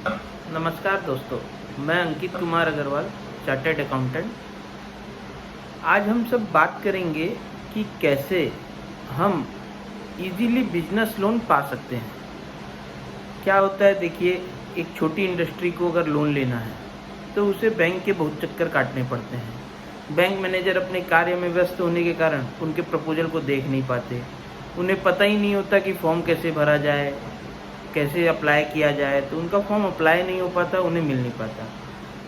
नमस्कार दोस्तों, मैं अंकित कुमार अग्रवाल, चार्टर्ड अकाउंटेंट। आज हम सब बात करेंगे कि कैसे हम इजीली बिजनेस लोन पा सकते हैं। क्या होता है, देखिए, एक छोटी इंडस्ट्री को अगर लोन लेना है तो उसे बैंक के बहुत चक्कर काटने पड़ते हैं। बैंक मैनेजर अपने कार्य में व्यस्त होने के कारण उनके प्रपोजल को देख नहीं पाते। उन्हें पता ही नहीं होता कि फॉर्म कैसे भरा जाए, कैसे अप्लाई किया जाए, तो उनका फॉर्म अप्लाई नहीं हो पाता, उन्हें मिल नहीं पाता।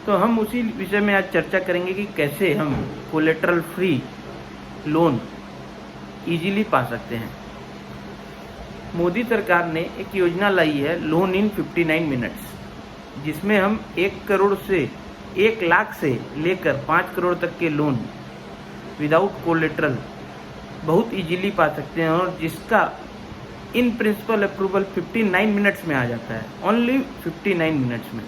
तो हम उसी विषय में आज चर्चा करेंगे कि कैसे हम कोलेटरल फ्री लोन इजीली पा सकते हैं। मोदी सरकार ने एक योजना लाई है, लोन इन 59 मिनट्स, जिसमें हम 1 करोड़ से 1 लाख से लेकर 5 करोड़ तक के लोन विदाउट कोलेटरल बहुत इजीली पा सकते हैं, और जिसका इन प्रिंसिपल अप्रूवल 59 मिनट्स में आ जाता है, ओनली 59 मिनट्स में।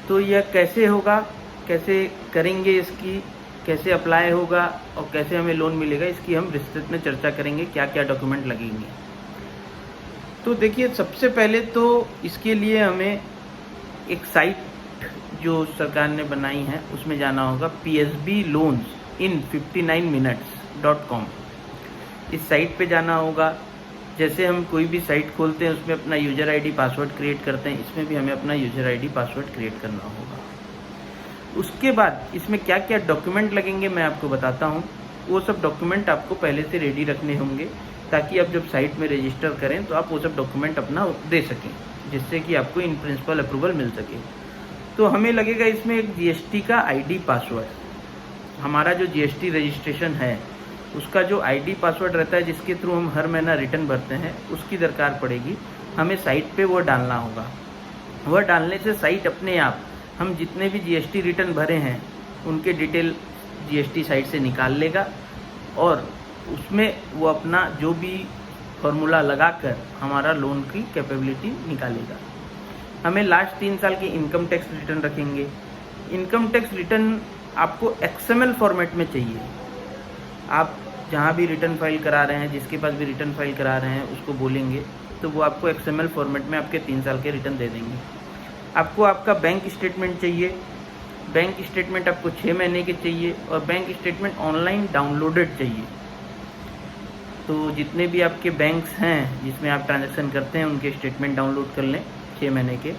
तो यह कैसे होगा, कैसे करेंगे, इसकी कैसे अप्लाई होगा और कैसे हमें लोन मिलेगा, इसकी हम विस्तृत में चर्चा करेंगे। क्या क्या डॉक्यूमेंट लगेंगे। तो देखिए, सबसे पहले तो इसके लिए हमें एक साइट जो सरकार ने बनाई है उसमें जाना होगा, psbloansin59minutes.com। इस साइट पे जाना होगा। जैसे हम कोई भी साइट खोलते हैं उसमें अपना यूज़र आईडी पासवर्ड क्रिएट करते हैं, इसमें भी हमें अपना यूज़र आईडी पासवर्ड क्रिएट करना होगा। उसके बाद इसमें क्या क्या डॉक्यूमेंट लगेंगे मैं आपको बताता हूँ। वो सब डॉक्यूमेंट आपको पहले से रेडी रखने होंगे, ताकि आप जब साइट में रजिस्टर करें तो आप वो सब डॉक्यूमेंट अपना दे सकें, जिससे कि आपको इन प्रिंसिपल अप्रूवल मिल सके। तो हमें लगेगा इसमें एक जीएसटी का आईडी पासवर्ड। हमारा जो जीएसटी रजिस्ट्रेशन है उसका जो आईडी पासवर्ड रहता है, जिसके थ्रू हम हर महीना रिटर्न भरते हैं, उसकी दरकार पड़ेगी। हमें साइट पे वो डालना होगा। वह डालने से साइट अपने आप हम जितने भी जीएसटी रिटर्न भरे हैं उनके डिटेल जीएसटी साइट से निकाल लेगा, और उसमें वो अपना जो भी फॉर्मूला लगाकर हमारा लोन की कैपेबिलिटी निकालेगा। हमें लास्ट 3 साल की इनकम टैक्स रिटर्न रखेंगे। इनकम टैक्स रिटर्न आपको एक्सएमएल फॉर्मेट में चाहिए। आप जहाँ भी रिटर्न फाइल करा रहे हैं, जिसके पास भी रिटर्न फाइल करा रहे हैं, उसको बोलेंगे तो वो आपको एक्सएमएल फॉर्मेट में आपके 3 साल के रिटर्न दे देंगे। आपको आपका बैंक स्टेटमेंट चाहिए। बैंक स्टेटमेंट आपको 6 महीने के चाहिए, और बैंक स्टेटमेंट ऑनलाइन डाउनलोडेड चाहिए। तो जितने भी आपके बैंक्स हैं जिसमें आप ट्रांजैक्शन करते हैं, उनके स्टेटमेंट डाउनलोड कर लें 6 महीने के।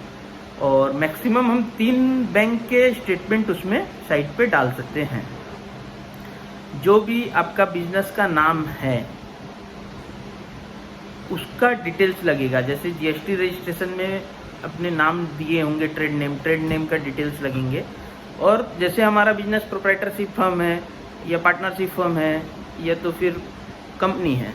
और मैक्सिमम हम 3 बैंक के स्टेटमेंट उसमें साइट पे डाल सकते हैं। जो भी आपका बिजनेस का नाम है उसका डिटेल्स लगेगा। जैसे जीएसटी रजिस्ट्रेशन में अपने नाम दिए होंगे, ट्रेड नेम का डिटेल्स लगेंगे। और जैसे हमारा बिजनेस प्रोप्राइटरशिप फर्म है या पार्टनरशिप फर्म है या तो फिर कंपनी है,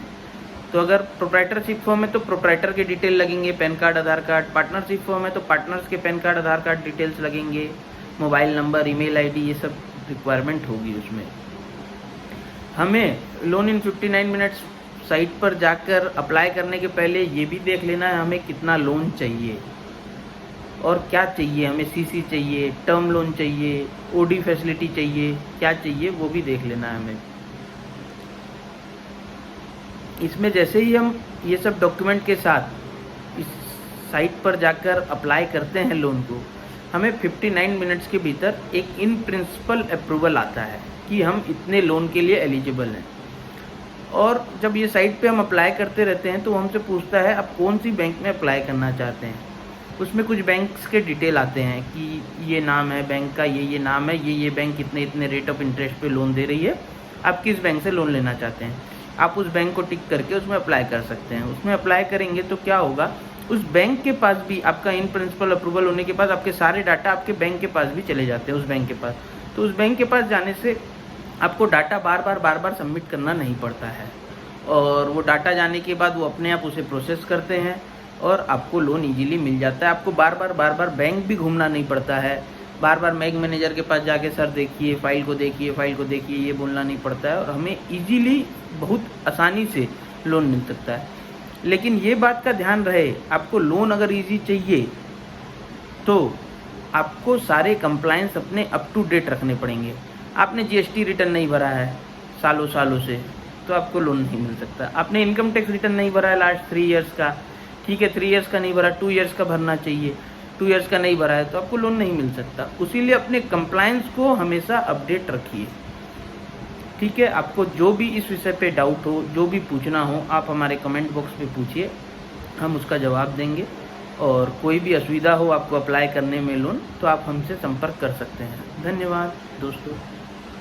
तो अगर प्रोप्राइटरशिप फर्म है तो प्रोप्राइटर के डिटेल लगेंगे, पैन कार्ड, आधार कार्ड। पार्टनरशिप फर्म है तो पार्टनर्स के पैन कार्ड, आधार कार्ड डिटेल्स लगेंगे, मोबाइल नंबर, ईमेल आईडी, ये सब रिक्वायरमेंट होगी उसमें। हमें लोन इन 59 मिनट्स साइट पर जाकर अप्लाई करने के पहले ये भी देख लेना है हमें कितना लोन चाहिए और क्या चाहिए। हमें सीसी चाहिए, टर्म लोन चाहिए, ओडी फैसिलिटी चाहिए, क्या चाहिए वो भी देख लेना है हमें। इसमें जैसे ही हम ये सब डॉक्यूमेंट के साथ इस साइट पर जाकर अप्लाई करते हैं लोन को, हमें 59 मिनट्स के भीतर एक इन प्रिंसिपल अप्रूवल आता है कि हम इतने लोन के लिए एलिजिबल हैं। और जब ये साइट पे हम अप्लाई करते रहते हैं तो हमसे पूछता है आप कौन सी बैंक में अप्लाई करना चाहते हैं। उसमें कुछ बैंक्स के डिटेल आते हैं कि ये नाम है बैंक का, ये नाम है, ये बैंक इतने रेट ऑफ इंटरेस्ट पे लोन दे रही है, आप किस बैंक से लोन लेना चाहते हैं। आप उस बैंक को टिक करके उसमें अप्लाई कर सकते हैं। उसमें अप्लाई करेंगे तो क्या होगा, उस बैंक के पास भी आपका इन प्रिंसिपल अप्रूवल होने के बाद आपके सारे डाटा आपके बैंक के पास भी चले जाते हैं, उस बैंक के पास। तो उस बैंक के पास जाने से आपको डाटा बार बार सबमिट करना नहीं पड़ता है, और वो डाटा जाने के बाद वो अपने आप उसे प्रोसेस करते हैं और आपको लोन इजीली मिल जाता है। आपको बार बार बैंक भी घूमना नहीं पड़ता है, बार बैंक मैनेजर के पास जाके सर देखिए, फाइल को देखिए, ये बोलना नहीं पड़ता है, और हमें इजीली बहुत आसानी से लोन मिल सकता है। लेकिन ये बात का ध्यान रहे, आपको लोन अगर इजी चाहिए तो आपको सारे कंप्लायंस अपने अप टू डेट रखने पड़ेंगे। आपने जीएसटी रिटर्न नहीं भरा है सालों से तो आपको लोन नहीं मिल सकता। आपने इनकम टैक्स रिटर्न नहीं भरा है लास्ट 3 इयर्स का, ठीक है 3 इयर्स का नहीं भरा, 2 इयर्स का भरना चाहिए, 2 इयर्स का नहीं भरा है तो आपको लोन नहीं मिल सकता। उसीलिए अपने कंप्लायंस को हमेशा अपडेट रखिए। ठीक है, आपको जो भी इस विषय पे डाउट हो, जो भी पूछना हो, आप हमारे कमेंट बॉक्स में पूछिए, हम उसका जवाब देंगे। और कोई भी असुविधा हो आपको अप्लाई करने में लोन, तो आप हमसे संपर्क कर सकते हैं। धन्यवाद दोस्तों।